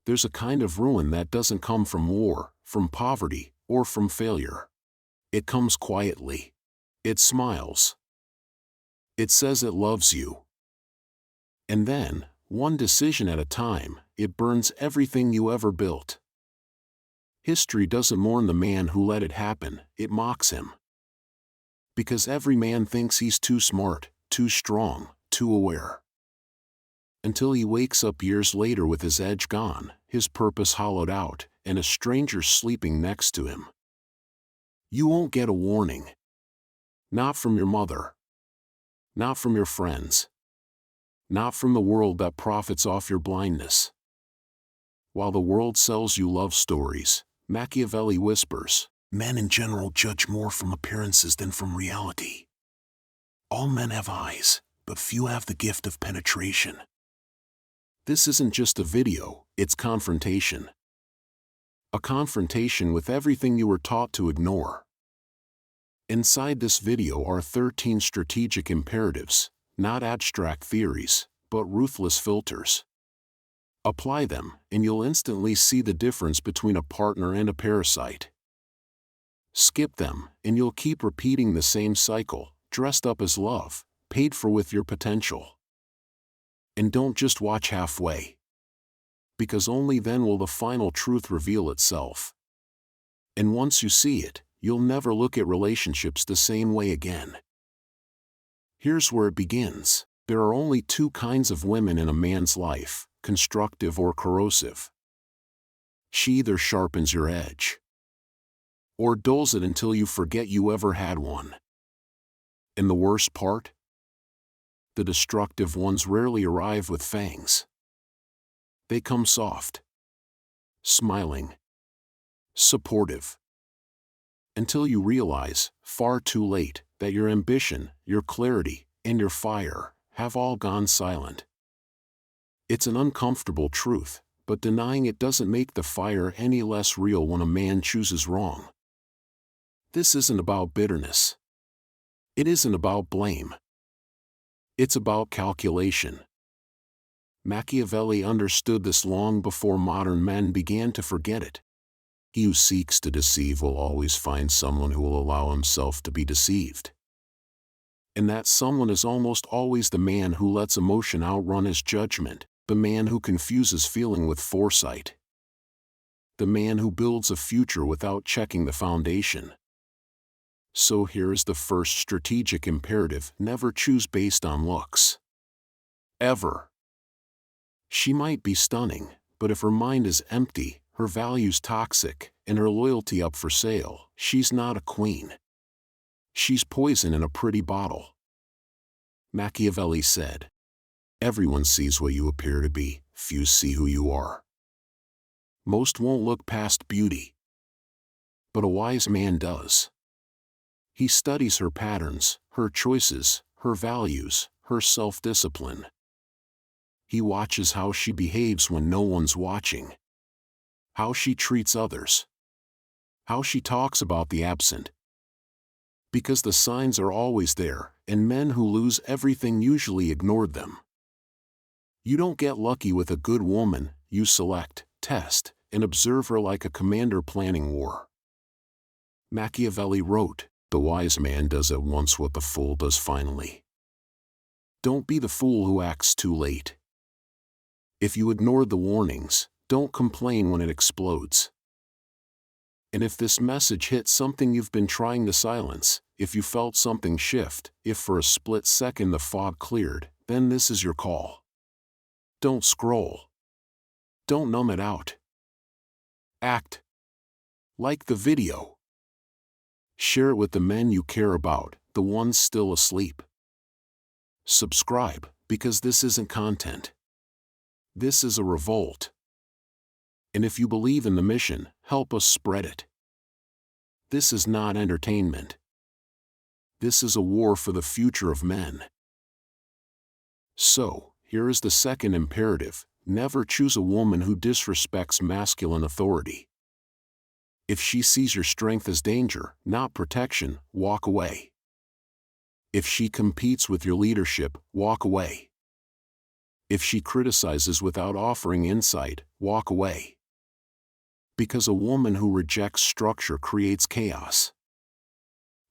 there's a kind of ruin that doesn't come from war, from poverty, or from failure. It comes quietly. It smiles. It says it loves you. And then, one decision at a time, it burns everything you ever built. History doesn't mourn the man who let it happen, it mocks him. Because every man thinks he's too smart, too strong, too aware. Until he wakes up years later with his edge gone, his purpose hollowed out, and a stranger sleeping next to him. You won't get a warning. Not from your mother. Not from your friends. Not from the world that profits off your blindness. While the world sells you love stories, Machiavelli whispers, men in general judge more from appearances than from reality. All men have eyes, but few have the gift of penetration. This isn't just a video, it's confrontation. A confrontation with everything you were taught to ignore. Inside this video are 13 strategic imperatives, not abstract theories, but ruthless filters. Apply them, and you'll instantly see the difference between a partner and a parasite. Skip them, and you'll keep repeating the same cycle, dressed up as love, paid for with your potential. And don't just watch halfway. Because only then will the final truth reveal itself. And once you see it, you'll never look at relationships the same way again. Here's where it begins. There are only two kinds of women in a man's life, constructive or corrosive. She either sharpens your edge, or dulls it until you forget you ever had one. And the worst part? The destructive ones rarely arrive with fangs. They come soft, smiling, supportive. Until you realize, far too late, that your ambition, your clarity, and your fire have all gone silent. It's an uncomfortable truth, but denying it doesn't make the fire any less real when a man chooses wrong. This isn't about bitterness. It isn't about blame. It's about calculation. Machiavelli understood this long before modern men began to forget it. He who seeks to deceive will always find someone who will allow himself to be deceived. And that someone is almost always the man who lets emotion outrun his judgment, the man who confuses feeling with foresight. The man who builds a future without checking the foundation. So here is the first strategic imperative: never choose based on looks. Ever. She might be stunning, but if her mind is empty, her values toxic, and her loyalty up for sale, she's not a queen. She's poison in a pretty bottle. Machiavelli said, everyone sees what you appear to be, few see who you are. Most won't look past beauty. But a wise man does. He studies her patterns, her choices, her values, her self-discipline. He watches how she behaves when no one's watching. How she treats others. How she talks about the absent. Because the signs are always there, and men who lose everything usually ignored them. You don't get lucky with a good woman, you select, test, and observe her like a commander planning war. Machiavelli wrote, the wise man does at once what the fool does finally. Don't be the fool who acts too late. If you ignored the warnings, don't complain when it explodes. And if this message hit something you've been trying to silence, if you felt something shift, if for a split second the fog cleared, then this is your call. Don't scroll. Don't numb it out. Act. Like the video. Share it with the men you care about, the ones still asleep. Subscribe, because this isn't content. This is a revolt. And if you believe in the mission, help us spread it. This is not entertainment. This is a war for the future of men. So, here is the second imperative: never choose a woman who disrespects masculine authority. If she sees your strength as danger, not protection, walk away. If she competes with your leadership, walk away. If she criticizes without offering insight, walk away. Because a woman who rejects structure creates chaos.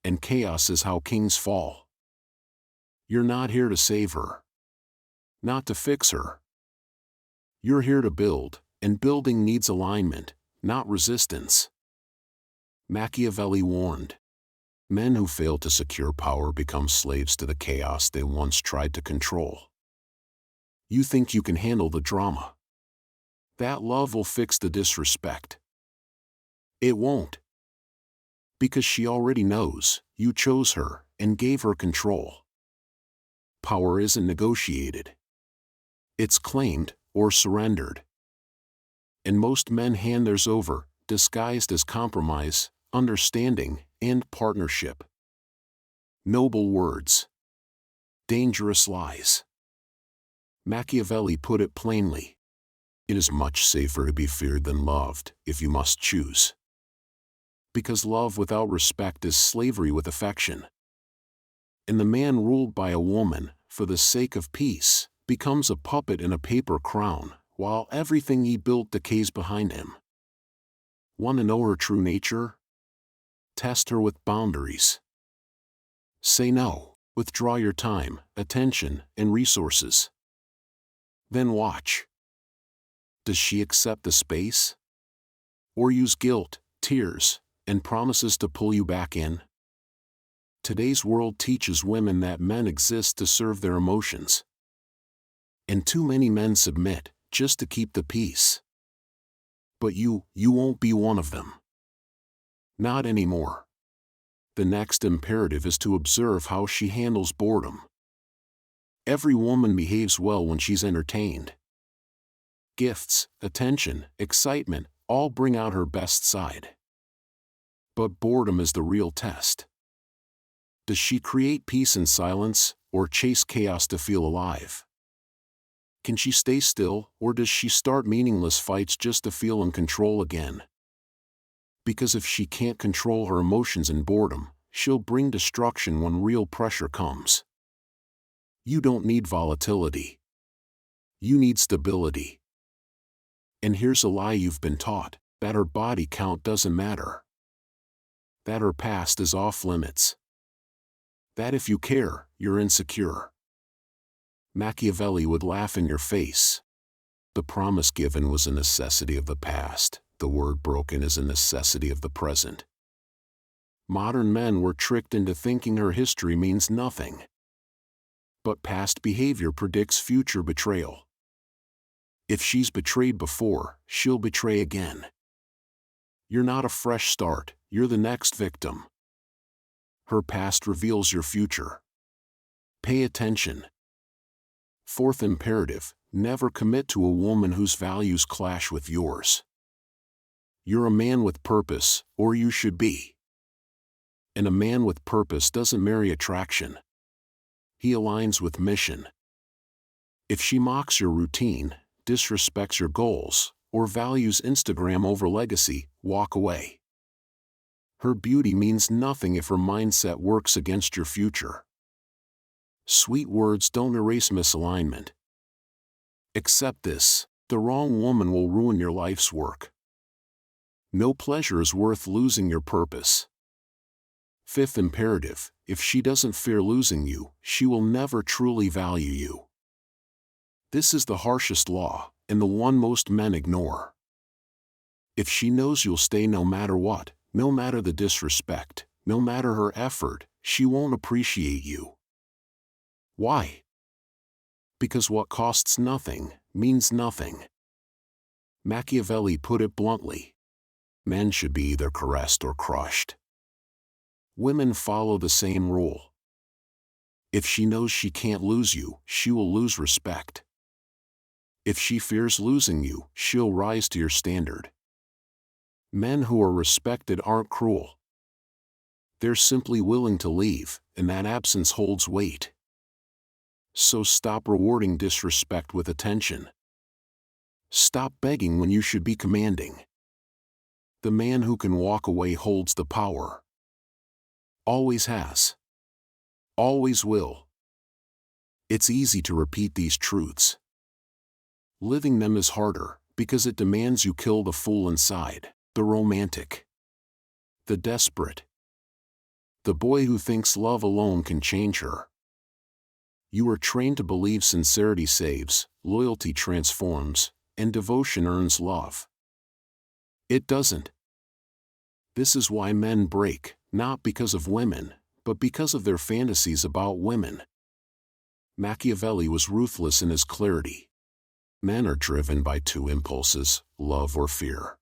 And chaos is how kings fall. You're not here to save her. Not to fix her. You're here to build, and building needs alignment, not resistance. Machiavelli warned. Men who fail to secure power become slaves to the chaos they once tried to control. You think you can handle the drama. That love will fix the disrespect. It won't. Because she already knows, you chose her, and gave her control. Power isn't negotiated. It's claimed, or surrendered. And most men hand theirs over, disguised as compromise, understanding, and partnership. Noble words. Dangerous lies. Machiavelli put it plainly. It is much safer to be feared than loved, if you must choose. Because love without respect is slavery with affection. And the man ruled by a woman, for the sake of peace, becomes a puppet in a paper crown, while everything he built decays behind him. Want to know her true nature? Test her with boundaries. Say no. Withdraw your time, attention, and resources. Then watch. Does she accept the space? Or use guilt, tears, and promises to pull you back in? Today's world teaches women that men exist to serve their emotions. And too many men submit, just to keep the peace. But you won't be one of them. Not anymore. The next imperative is to observe how she handles boredom. Every woman behaves well when she's entertained. Gifts, attention, excitement, all bring out her best side. But boredom is the real test. Does she create peace in silence, or chase chaos to feel alive? Can she stay still, or does she start meaningless fights just to feel in control again? Because if she can't control her emotions in boredom, she'll bring destruction when real pressure comes. You don't need volatility. You need stability. And here's a lie you've been taught, that her body count doesn't matter. That her past is off limits. That if you care, you're insecure. Machiavelli would laugh in your face. The promise given was a necessity of the past, the word broken is a necessity of the present. Modern men were tricked into thinking her history means nothing. But past behavior predicts future betrayal. If she's betrayed before, she'll betray again. You're not a fresh start, you're the next victim. Her past reveals your future. Pay attention. Fourth imperative, never commit to a woman whose values clash with yours. You're a man with purpose, or you should be. And a man with purpose doesn't marry attraction. He aligns with mission. If she mocks your routine, disrespects your goals, or values Instagram over legacy, walk away. Her beauty means nothing if her mindset works against your future. Sweet words don't erase misalignment. Accept this, the wrong woman will ruin your life's work. No pleasure is worth losing your purpose. Fifth imperative, if she doesn't fear losing you, she will never truly value you. This is the harshest law, and the one most men ignore. If she knows you'll stay no matter what, no matter the disrespect, no matter her effort, she won't appreciate you. Why? Because what costs nothing, means nothing. Machiavelli put it bluntly. Men should be either caressed or crushed. Women follow the same rule. If she knows she can't lose you, she will lose respect. If she fears losing you, she'll rise to your standard. Men who are respected aren't cruel. They're simply willing to leave, and that absence holds weight. So stop rewarding disrespect with attention. Stop begging when you should be commanding. The man who can walk away holds the power. Always has. Always will. It's easy to repeat these truths. Living them is harder, because it demands you kill the fool inside, the romantic, the desperate, the boy who thinks love alone can change her. You are trained to believe sincerity saves, loyalty transforms, and devotion earns love. It doesn't. This is why men break, not because of women, but because of their fantasies about women. Machiavelli was ruthless in his clarity. Men are driven by two impulses, love or fear.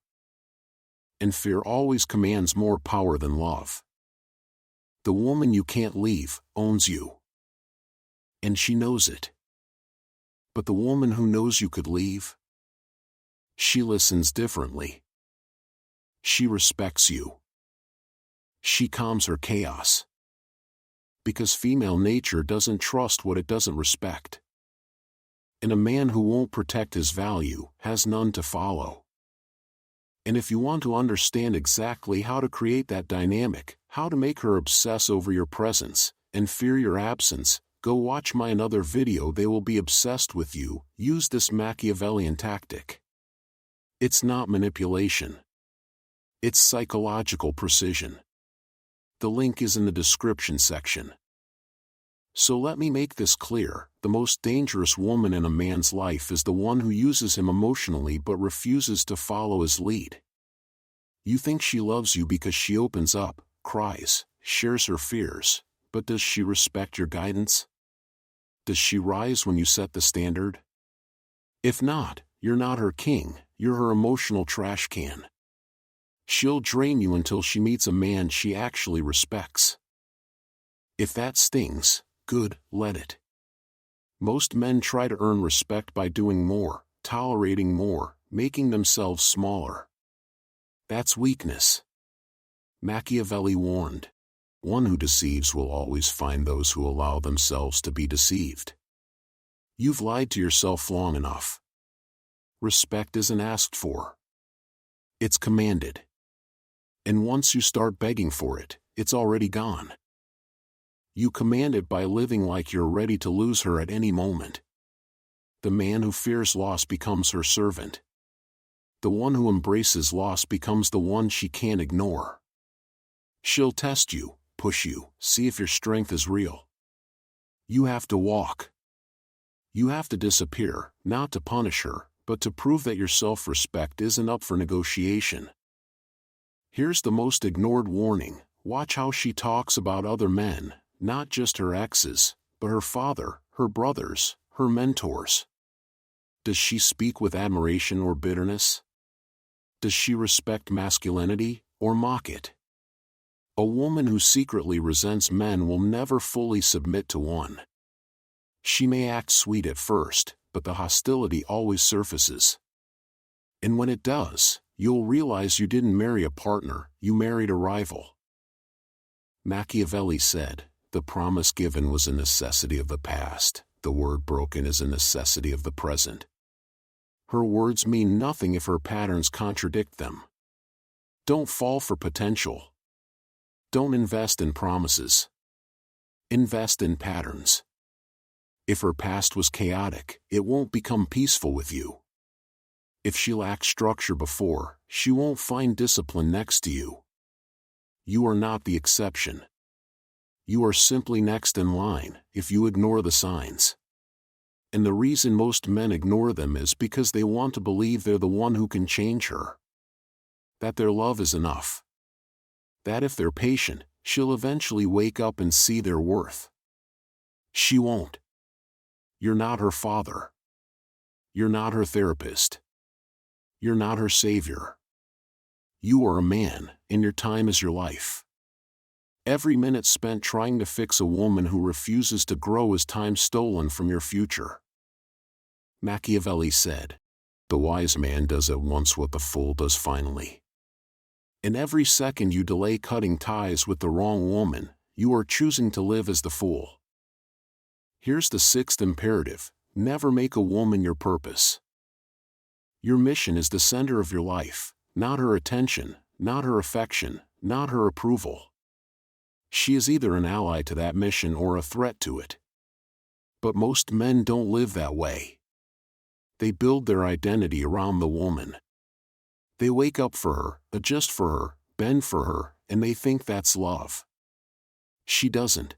And fear always commands more power than love. The woman you can't leave owns you. And she knows it. But the woman who knows you could leave? She listens differently. She respects you. She calms her chaos. Because female nature doesn't trust what it doesn't respect. And a man who won't protect his value has none to follow. And if you want to understand exactly how to create that dynamic, how to make her obsess over your presence, and fear your absence, go watch my another video. They will be obsessed with you. Use this Machiavellian tactic. It's not manipulation. It's psychological precision. The link is in the description section. So let me make this clear, the most dangerous woman in a man's life is the one who uses him emotionally but refuses to follow his lead. You think she loves you because she opens up, cries, shares her fears, but does she respect your guidance? Does she rise when you set the standard? If not, you're not her king, you're her emotional trash can. She'll drain you until she meets a man she actually respects. If that stings, good, let it. Most men try to earn respect by doing more, tolerating more, making themselves smaller. That's weakness. Machiavelli warned, one who deceives will always find those who allow themselves to be deceived. You've lied to yourself long enough. Respect isn't asked for. It's commanded. And once you start begging for it, it's already gone. You command it by living like you're ready to lose her at any moment. The man who fears loss becomes her servant. The one who embraces loss becomes the one she can't ignore. She'll test you, push you, see if your strength is real. You have to walk. You have to disappear, not to punish her, but to prove that your self-respect isn't up for negotiation. Here's the most ignored warning. Watch how she talks about other men, not just her exes, but her father, her brothers, her mentors. Does she speak with admiration or bitterness? Does she respect masculinity, or mock it? A woman who secretly resents men will never fully submit to one. She may act sweet at first, but the hostility always surfaces. And when it does, you'll realize you didn't marry a partner, you married a rival. Machiavelli said, the promise given was a necessity of the past, the word broken is a necessity of the present. Her words mean nothing if her patterns contradict them. Don't fall for potential. Don't invest in promises. Invest in patterns. If her past was chaotic, it won't become peaceful with you. If she lacked structure before, she won't find discipline next to you. You are not the exception. You are simply next in line if you ignore the signs. And the reason most men ignore them is because they want to believe they're the one who can change her. That their love is enough. That if they're patient, she'll eventually wake up and see their worth. She won't. You're not her father. You're not her therapist. You're not her savior. You are a man, and your time is your life. Every minute spent trying to fix a woman who refuses to grow is time stolen from your future. Machiavelli said, the wise man does at once what the fool does finally. And every second you delay cutting ties with the wrong woman, you are choosing to live as the fool. Here's the sixth imperative: never make a woman your purpose. Your mission is the center of your life, not her attention, not her affection, not her approval. She is either an ally to that mission or a threat to it. But most men don't live that way. They build their identity around the woman. They wake up for her, adjust for her, bend for her, and they think that's love. She doesn't.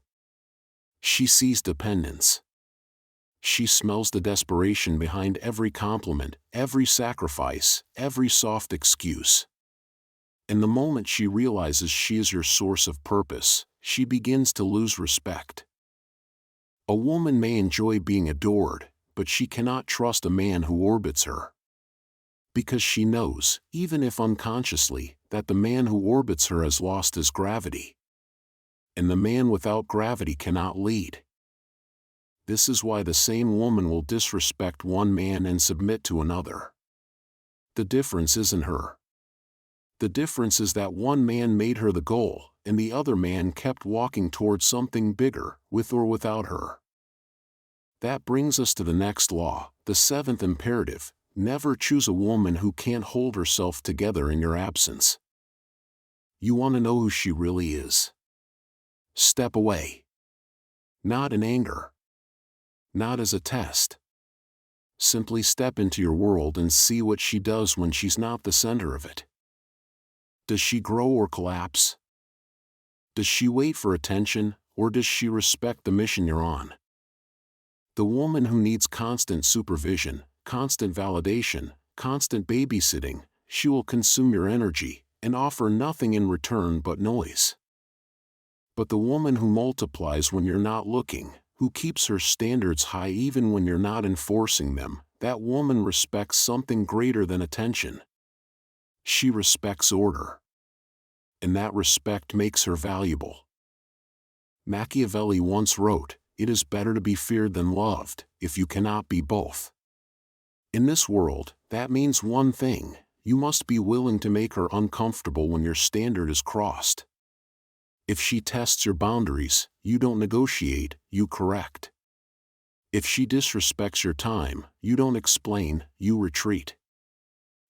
She sees dependence. She smells the desperation behind every compliment, every sacrifice, every soft excuse. And the moment she realizes she is your source of purpose, she begins to lose respect. A woman may enjoy being adored, but she cannot trust a man who orbits her. Because she knows, even if unconsciously, that the man who orbits her has lost his gravity. And the man without gravity cannot lead. This is why the same woman will disrespect one man and submit to another. The difference isn't her. The difference is that one man made her the goal, and the other man kept walking towards something bigger, with or without her. That brings us to the next law, the seventh imperative: never choose a woman who can't hold herself together in your absence. You want to know who she really is? Step away. Not in anger. Not as a test. Simply step into your world and see what she does when she's not the center of it. Does she grow or collapse? Does she wait for attention, or does she respect the mission you're on? The woman who needs constant supervision, constant validation, constant babysitting, she will consume your energy and offer nothing in return but noise. But the woman who multiplies when you're not looking, who keeps her standards high even when you're not enforcing them, that woman respects something greater than attention. She respects order. And that respect makes her valuable. Machiavelli once wrote, "It is better to be feared than loved, if you cannot be both." In this world, that means one thing: you must be willing to make her uncomfortable when your standard is crossed. If she tests your boundaries, you don't negotiate, you correct. If she disrespects your time, you don't explain, you retreat.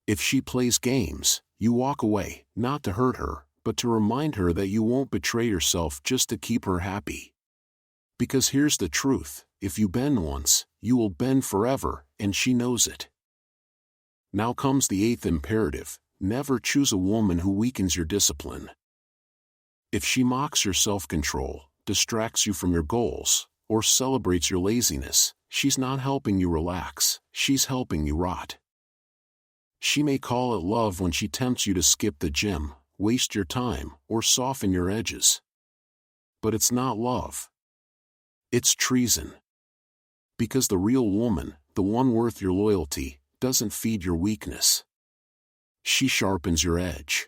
If she plays games, you walk away, not to hurt her, but to remind her that you won't betray yourself just to keep her happy. Because here's the truth: if you bend once, you will bend forever, and she knows it. Now comes the eighth imperative: never choose a woman who weakens your discipline. If she mocks your self-control, distracts you from your goals, or celebrates your laziness, she's not helping you relax, she's helping you rot. She may call it love when she tempts you to skip the gym, waste your time, or soften your edges. But it's not love. It's treason. Because the real woman, the one worth your loyalty, doesn't feed your weakness. She sharpens your edge.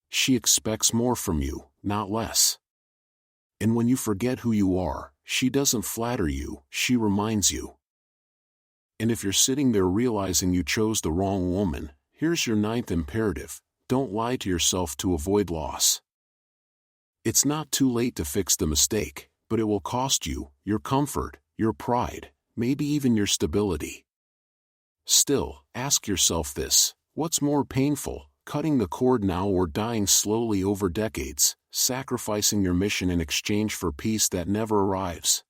She expects more from you, not less. And when you forget who you are, she doesn't flatter you, she reminds you. And if you're sitting there realizing you chose the wrong woman, here's your ninth imperative: don't lie to yourself to avoid loss. It's not too late to fix the mistake, but it will cost you your comfort, your pride, maybe even your stability. Still, ask yourself this: what's more painful, cutting the cord now or dying slowly over decades, sacrificing your mission in exchange for peace that never arrives?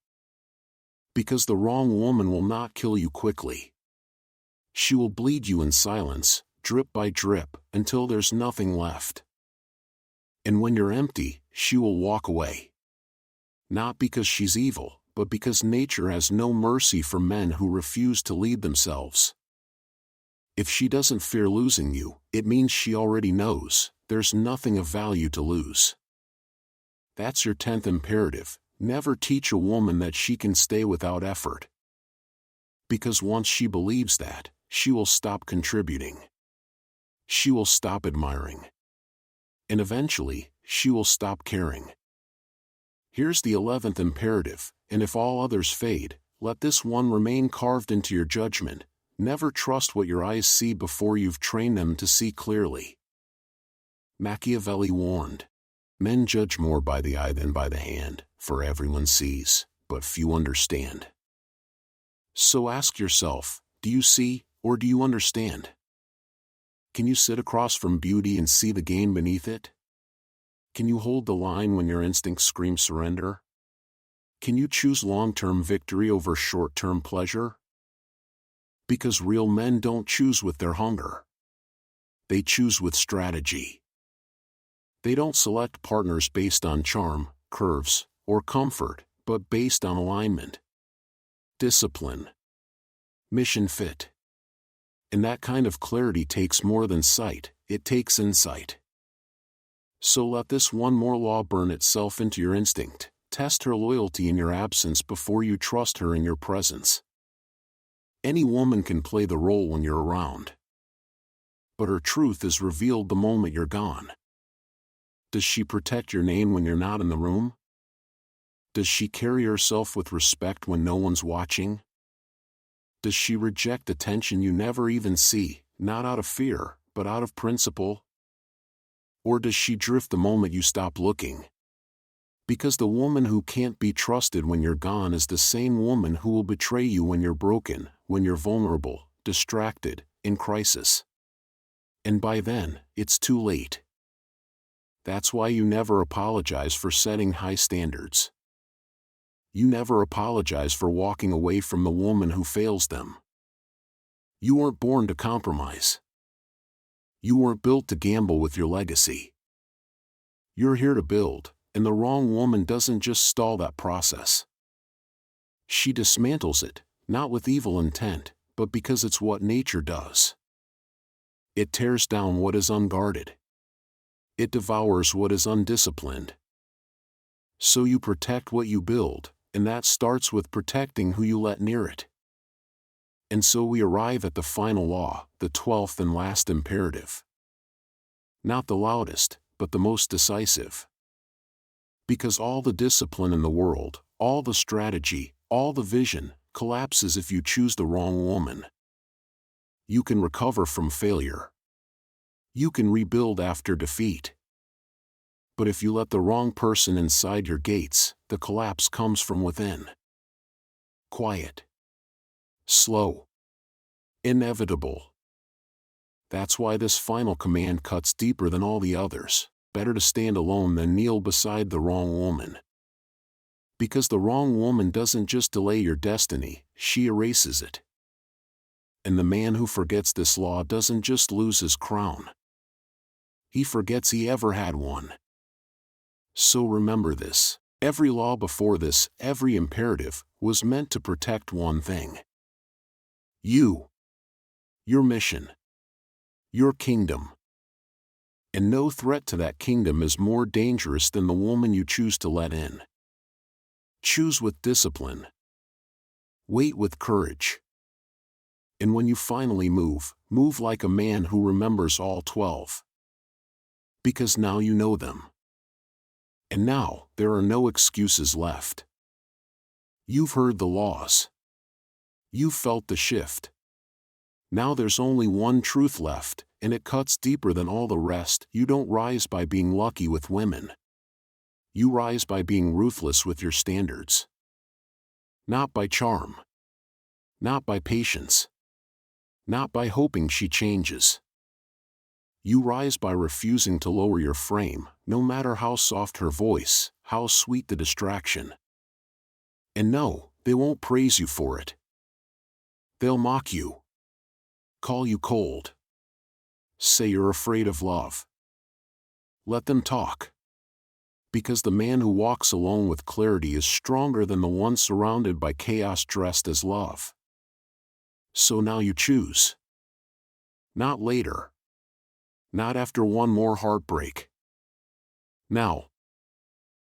Because the wrong woman will not kill you quickly. She will bleed you in silence, drip by drip, until there's nothing left. And when you're empty, she will walk away. Not because she's evil, but because nature has no mercy for men who refuse to lead themselves. If she doesn't fear losing you, it means she already knows there's nothing of value to lose. That's your 10th imperative: never teach a woman that she can stay without effort. Because once she believes that, she will stop contributing. She will stop admiring. And eventually, she will stop caring. Here's the 11th imperative: and if all others fade, let this one remain carved into your judgment: never trust what your eyes see before you've trained them to see clearly. Machiavelli warned, "Men judge more by the eye than by the hand, for everyone sees, but few understand." So ask yourself, do you see, or do you understand? Can you sit across from beauty and see the game beneath it? Can you hold the line when your instincts scream surrender? Can you choose long-term victory over short-term pleasure? Because real men don't choose with their hunger. They choose with strategy. They don't select partners based on charm, curves, or comfort, but based on alignment, discipline, mission fit. And that kind of clarity takes more than sight, it takes insight. So let this one more law burn itself into your instinct. Test her loyalty in your absence before you trust her in your presence. Any woman can play the role when you're around. But her truth is revealed the moment you're gone. Does she protect your name when you're not in the room? Does she carry herself with respect when no one's watching? Does she reject attention you never even see, not out of fear, but out of principle? Or does she drift the moment you stop looking? Because the woman who can't be trusted when you're gone is the same woman who will betray you when you're broken, when you're vulnerable, distracted, in crisis. And by then, it's too late. That's why you never apologize for setting high standards. You never apologize for walking away from the woman who fails them. You weren't born to compromise. You weren't built to gamble with your legacy. You're here to build, and the wrong woman doesn't just stall that process. She dismantles it, not with evil intent, but because it's what nature does. It tears down what is unguarded. It devours what is undisciplined. So you protect what you build, and that starts with protecting who you let near it. And so we arrive at the final law, the 12th and last imperative. Not the loudest, but the most decisive. Because all the discipline in the world, all the strategy, all the vision, collapses if you choose the wrong woman. You can recover from failure. You can rebuild after defeat. But if you let the wrong person inside your gates, the collapse comes from within. Quiet. Slow. Inevitable. That's why this final command cuts deeper than all the others. Better to stand alone than kneel beside the wrong woman. Because the wrong woman doesn't just delay your destiny, she erases it. And the man who forgets this law doesn't just lose his crown. He forgets he ever had one. So remember this. Every law before this, every imperative, was meant to protect one thing. You. Your mission. Your kingdom. And no threat to that kingdom is more dangerous than the woman you choose to let in. Choose with discipline. Wait with courage. And when you finally move, move like a man who remembers all 12. Because now you know them. And now, there are no excuses left. You've heard the laws. You've felt the shift. Now there's only one truth left, and it cuts deeper than all the rest. You don't rise by being lucky with women. You rise by being ruthless with your standards. Not by charm. Not by patience. Not by hoping she changes. You rise by refusing to lower your frame, no matter how soft her voice, how sweet the distraction. And no, they won't praise you for it. They'll mock you. Call you cold. Say you're afraid of love. Let them talk. Because the man who walks alone with clarity is stronger than the one surrounded by chaos dressed as love. So now you choose. Not later. Not after one more heartbreak. Now.